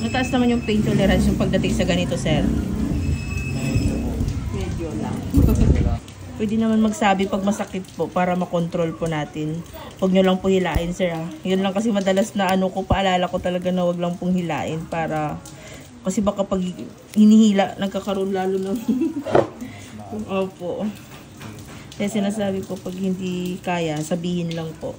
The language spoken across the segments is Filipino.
Mataas naman yung pain tolerance yung pagdating sa ganito, sir. Medyo lang. Pwede naman magsabi pag masakit po para makontrol po natin. Huwag nyo lang po hilain, sir. Yun lang kasi madalas na ano ko, paalala ko talaga na huwag lang pong hilain para... Kasi baka pag hinihila, nagkakaroon lalo ng... Opo. Kaya sinasabi ko pag hindi kaya, sabihin lang po.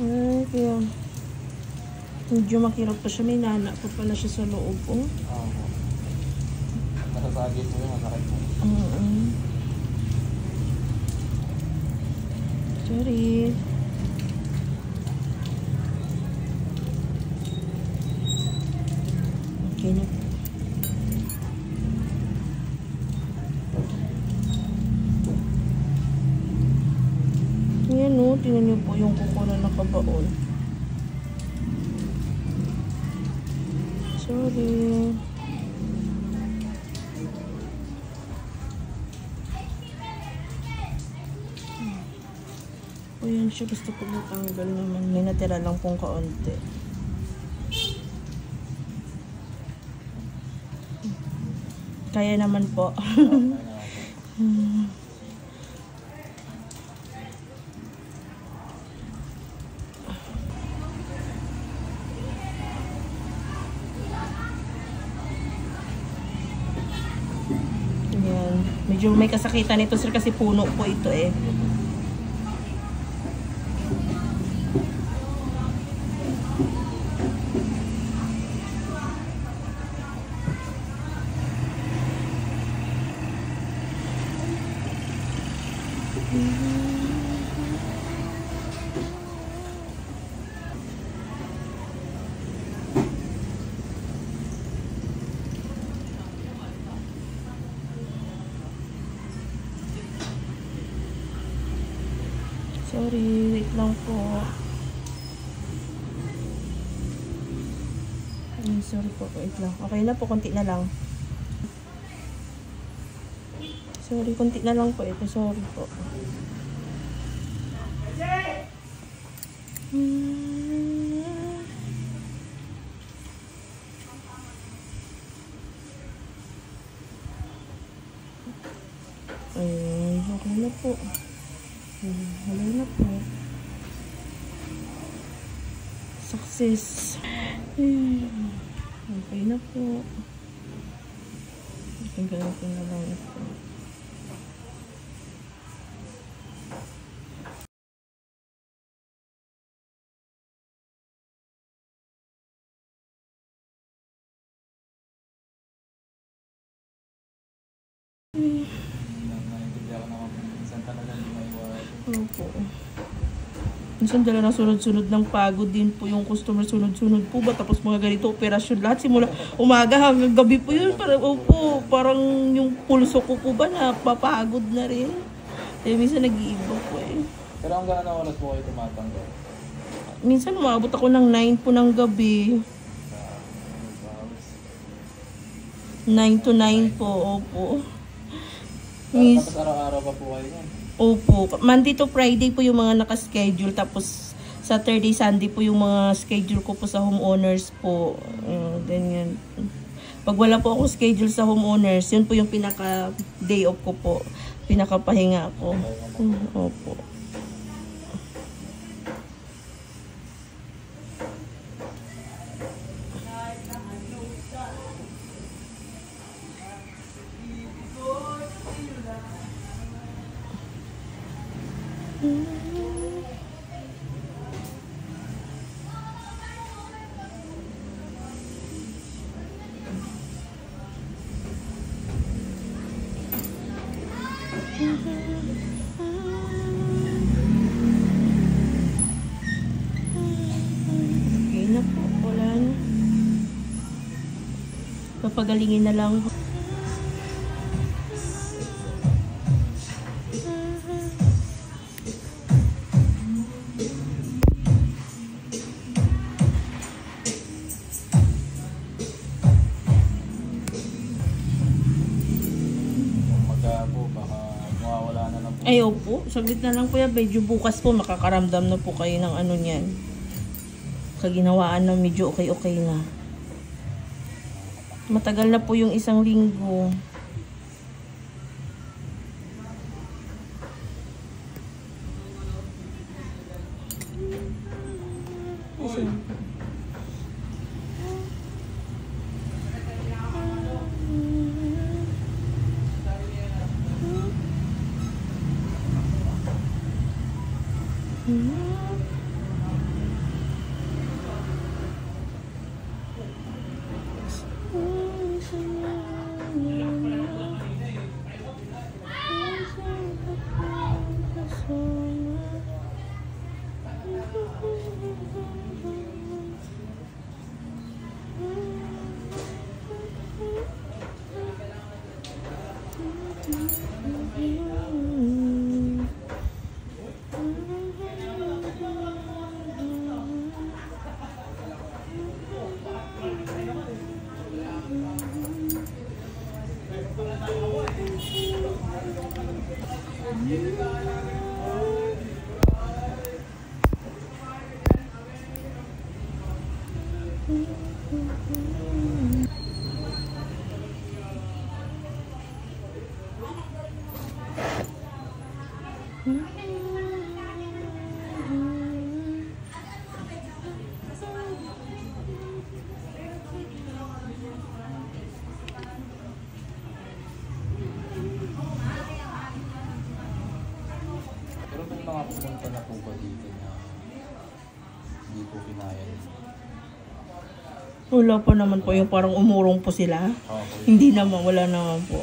Ay, kaya medyo makirap pa siya. May nana pa pala siya sa loob. Oh. Nasasagit mo yung masakit mo. Sorry. Okay na. Ayan o, tingnan niyo po yung kuko na nakabaon. Sorry. O yan siya, gusto ko matanggal naman. May natira lang pong kaunti. Kaya naman po. Ayan. Medyo may kasakitan ito, sir, kasi puno po ito eh. Sorry, wait lang po. Sorry po, wait lang. Okay na po, konti na lang. Sorry, konti na lang po ito. Sorry po. Ay, okay na po. Halay na po. Success. Okay na po. Tingnan ko na lang ito. Opo. Minsan dala na sunod-sunod ng pagod din po yung customer, sunod-sunod po ba? Tapos mga ganito operasyon lahat simula umaga hanggang gabi po yun. Parang yung pulso ko po ba na papagod na rin. Eh, minsan nag-iiba po eh. Pero hanggang anong oras po kayo tumatanggal? Minsan umabot ako ng 9 po ng gabi. 9 to 9 po, opo. Tapos araw-araw pa po kayo yan? Opo. Monday to Friday po yung mga naka-schedule. Tapos Saturday, Sunday po yung mga schedule ko po sa homeowners po. Ganyan. Pag wala po ako schedule sa homeowners, yun po yung pinaka-day off ko po. Pinaka-pahinga ko. Opo. Okay na po, wala na. Papagalingin na lang. Ay, opo. Saglit na lang po yan. Medyo bukas po, makakaramdam na po kayo ng ano niyan. Kaginawaan na medyo okay-okay na. Matagal na po yung 1 linggo. Pero may mga pumunta na po ba dito na hindi po kinaya? Wala pa naman po yung parang umurong po sila. Okay. Hindi naman, wala naman po.